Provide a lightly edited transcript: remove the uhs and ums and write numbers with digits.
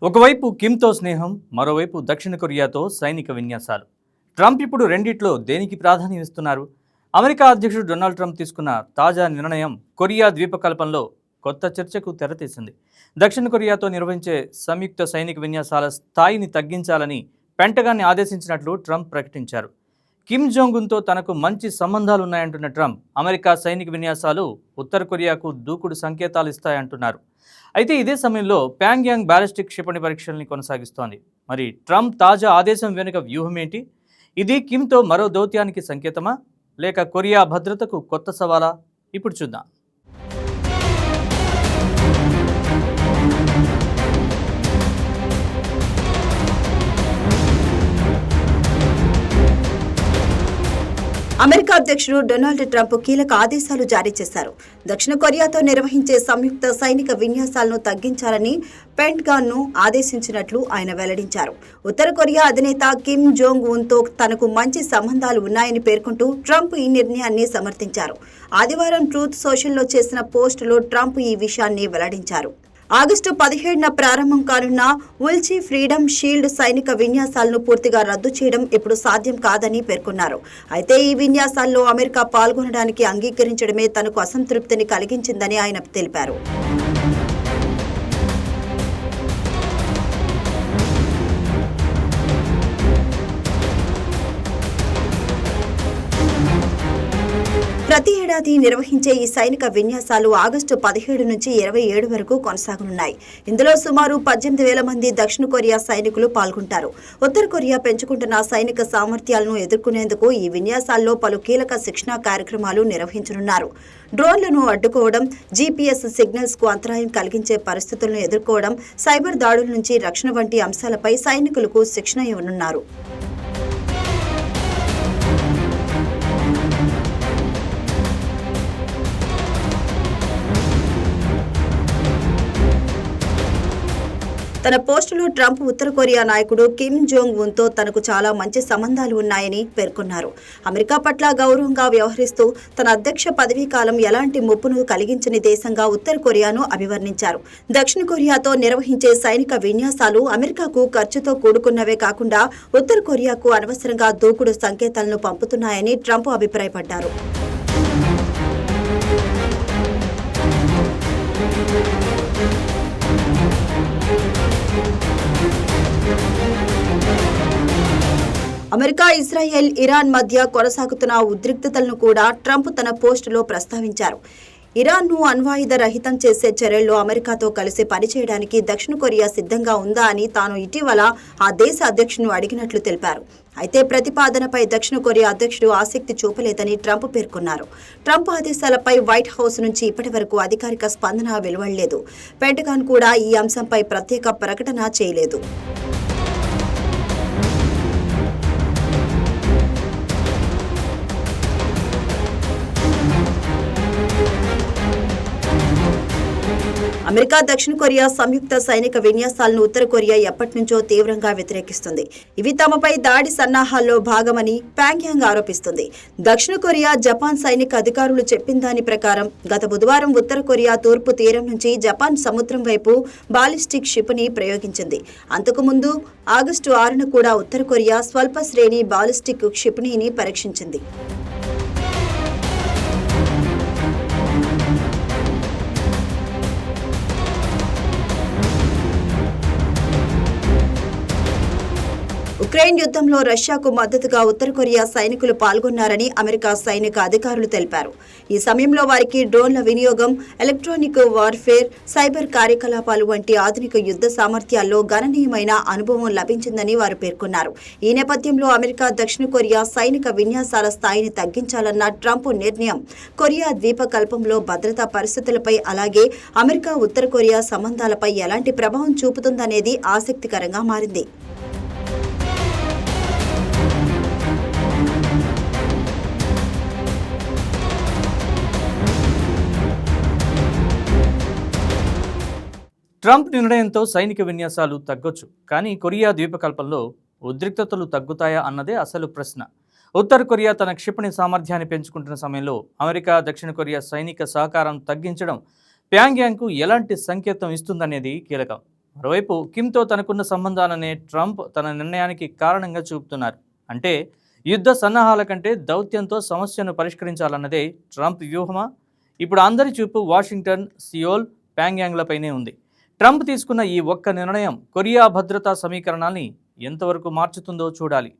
ఒకవైపు కిమ్తో స్నేహం, మరోవైపు దక్షిణ కొరియాతో సైనిక విన్యాసాలు. ట్రంప్ ఇప్పుడు రెండిట్లో దేనికి ప్రాధాన్యం ఇస్తున్నారు? అమెరికా అధ్యక్షుడు డొనాల్డ్ ట్రంప్ తీసుకున్న తాజా నిర్ణయం కొరియా ద్వీపకల్పంలో కొత్త చర్చకు తెరతీసింది. దక్షిణ కొరియాతో నిర్వహించే సంయుక్త సైనిక విన్యాసాల స్థాయిని తగ్గించాలని పెంటగాన్ని ఆదేశించినట్లు ట్రంప్ ప్రకటించారు. కిమ్ జోంగ్ ఉన్తో తనకు మంచి సంబంధాలున్నాయంటున్న ట్రంప్, అమెరికా సైనిక విన్యాసాలు ఉత్తర కొరియాకు దూకుడు సంకేతాలు ఇస్తాయంటున్నారు. అయితే ఇదే సమయంలో ప్యాంగ్యాంగ్ బ్యాలిస్టిక్ క్షిపణి పరీక్షల్ని కొనసాగిస్తోంది. మరి ట్రంప్ తాజా ఆదేశం వెనుక వ్యూహం ఏంటి? ఇది కిమ్తో మరో దౌత్యానికి సంకేతమా, లేక కొరియా భద్రతకు కొత్త సవాలా? ఇప్పుడు చూద్దాం. అమెరికా అధ్యక్షుడు డొనాల్డ్ ట్రంప్ కీలక ఆదేశాలు జారీ చేశారు. దక్షిణ కొరియాతో నిర్వహించే సంయుక్త సైనిక విన్యాసాలను తగ్గించాలని పెంటగాన్ను ఆదేశించినట్లు ఆయన వెల్లడించారు. ఉత్తర కొరియా అధినేత కిమ్ జోంగ్ ఉన్తో తనకు మంచి సంబంధాలు ఉన్నాయని పేర్కొంటూ ట్రంప్ ఈ నిర్ణయాన్ని సమర్థించారు. ఆదివారం ట్రూత్ సోషల్లో చేసిన పోస్టులో ట్రంప్ ఈ విషయాన్ని వెల్లడించారు. ఆగస్టు 17న ప్రారంభం కానున్న ఉల్చి ఫ్రీడమ్ షీల్డ్ సైనిక విన్యాసాలను పూర్తిగా రద్దు చేయడం ఇప్పుడు సాధ్యం కాదని పేర్కొన్నారు. అయితే ఈ విన్యాసాల్లో అమెరికా పాల్గొనడానికి అంగీకరించడమే తనకు అసంతృప్తిని కలిగించిందని ఆయన తెలిపారు. ప్రతి ఏడాది నిర్వహించే ఈ సైనిక విన్యాసాలు ఆగస్టు 17 నుంచి 27 వరకు కొనసాగనున్నాయి. ఇందులో సుమారు 18,000 మంది దక్షిణ కొరియా సైనికులు పాల్గొంటారు. ఉత్తర కొరియా పెంచుకుంటున్న సైనిక సామర్థ్యాలను ఎదుర్కొనేందుకు ఈ విన్యాసాల్లో పలు కీలక శిక్షణా కార్యక్రమాలు నిర్వహించనున్నారు. డ్రోన్లను అడ్డుకోవడం, జీపీఎస్ సిగ్నల్స్ కు అంతరాయం కలిగించే పరిస్థితులను ఎదుర్కోవడం, సైబర్ దాడుల నుంచి రక్షణ వంటి అంశాలపై సైనికులకు శిక్షణ ఇవ్వనున్నారు. తన పోస్టులో ట్రంప్ ఉత్తర కొరియా నాయకుడు కిమ్ జోంగ్ ఉన్తో తనకు చాలా మంచి సంబంధాలు ఉన్నాయని పేర్కొన్నారు. అమెరికా పట్ల గౌరవంగా వ్యవహరిస్తూ తన అధ్యక్ష పదవీ కాలం ఎలాంటి ముప్పును కలిగించని దేశంగా ఉత్తర కొరియాను అభివర్ణించారు. దక్షిణ కొరియాతో నిర్వహించే సైనిక విన్యాసాలు అమెరికాకు ఖర్చుతో కూడుకున్నవే కాకుండా ఉత్తర కొరియాకు అనవసరంగా దూకుడు సంకేతాలను పంపుతున్నాయని ట్రంప్ అభిప్రాయపడ్డారు. అమెరికా, ఇజ్రాయెల్, ఇరాన్ మధ్య కొనసాగుతున్న ఉద్రిక్తతలను కూడా ట్రంప్ తన పోస్టులో ప్రస్తావించారు. ఇరాన్ను అణ్వాయుధ రహితం చేసే చర్యల్లో అమెరికాతో కలిసి పనిచేయడానికి దక్షిణ కొరియా సిద్ధంగా ఉందా అని తాను ఇటీవల ఆ దేశ అధ్యక్షును అడిగినట్లు తెలిపారు. అయితే ప్రతిపాదనపై దక్షిణ కొరియా అధ్యక్షుడు ఆసక్తి చూపలేదని ట్రంప్ పేర్కొన్నారు. ట్రంప్ ఆదేశాలపై వైట్ హౌస్ నుంచి ఇప్పటి వరకు అధికారిక స్పందన వెలువడలేదు. పెంటగాన్ కూడా ఈ అంశంపై ప్రత్యేక ప్రకటన చేయలేదు. అమెరికా, దక్షిణ కొరియా సంయుక్త సైనిక విన్యాసాలను ఉత్తర కొరియా ఎప్పటి నుంచో తీవ్రంగా వ్యతిరేకిస్తుంది. ఇవి తమపై దాడి సన్నాహాల్లో భాగమని ప్యాంగ్యాంగ్ ఆరోపిస్తుంది. దక్షిణ కొరియా, జపాన్ సైనిక అధికారులు చెప్పిన దాని ప్రకారం గత బుధవారం ఉత్తర కొరియా తూర్పు తీరం నుంచి జపాన్ సముద్రం వైపు బాలిస్టిక్ క్షిపణి ప్రయోగించింది. అంతకుముందు ఆగస్టు 6న కూడా ఉత్తర కొరియా స్వల్ప శ్రేణి బాలిస్టిక్ క్షిపణిని పరీక్షించింది. ఉక్రెయిన్ యుద్ధంలో రష్యాకు మద్దతుగా ఉత్తర కొరియా సైనికులు పాల్గొన్నారని అమెరికా సైనిక అధికారులు తెలిపారు. ఈ సమయంలో వారికి డ్రోన్ల వినియోగం, ఎలక్ట్రానిక్ వార్ఫేర్, సైబర్ కార్యకలాపాలు వంటి ఆధునిక యుద్ధ సామర్థ్యాల్లో గణనీయమైన అనుభవం లభించిందని వారు పేర్కొన్నారు. ఈ నేపథ్యంలో అమెరికా, దక్షిణ కొరియా సైనిక విన్యాసాల స్థాయిని తగ్గించాలన్న ట్రంప్ నిర్ణయం కొరియా ద్వీపకల్పంలో భద్రతా పరిస్థితులపై, అలాగే అమెరికా, ఉత్తర కొరియా సంబంధాలపై ఎలాంటి ప్రభావం చూపుతుందనేది ఆసక్తికరంగా మారింది. ట్రంప్ నిర్ణయంతో సైనిక విన్యాసాలు తగ్గొచ్చు, కానీ కొరియా ద్వీపకల్పంలో ఉద్రిక్తతలు తగ్గుతాయా అన్నదే అసలు ప్రశ్న. ఉత్తర కొరియా తన క్షిపణి సామర్థ్యాన్ని పెంచుకుంటున్న సమయంలో అమెరికా, దక్షిణ కొరియా సైనిక సహకారం తగ్గించడం ప్యాంగ్యాంగ్కు ఎలాంటి సంకేతం ఇస్తుందనేది కీలకం. మరోవైపు కిమ్తో తనకున్న సంబంధాలనే ట్రంప్ తన నిర్ణయానికి కారణంగా చూపుతున్నారు. అంటే యుద్ధ సన్నాహాల కంటే దౌత్యంతో సమస్యను పరిష్కరించాలన్నదే ట్రంప్ వ్యూహమా? ఇప్పుడు అందరి చూపు వాషింగ్టన్, సియోల్, ప్యాంగ్యాంగ్లపైనే ఉంది. ట్రంప్ తీసుకున్న ఈ ఒక్క నిర్ణయం కొరియా భద్రతా సమీకరణాన్ని ఎంతవరకు మార్చుతుందో చూడాలి.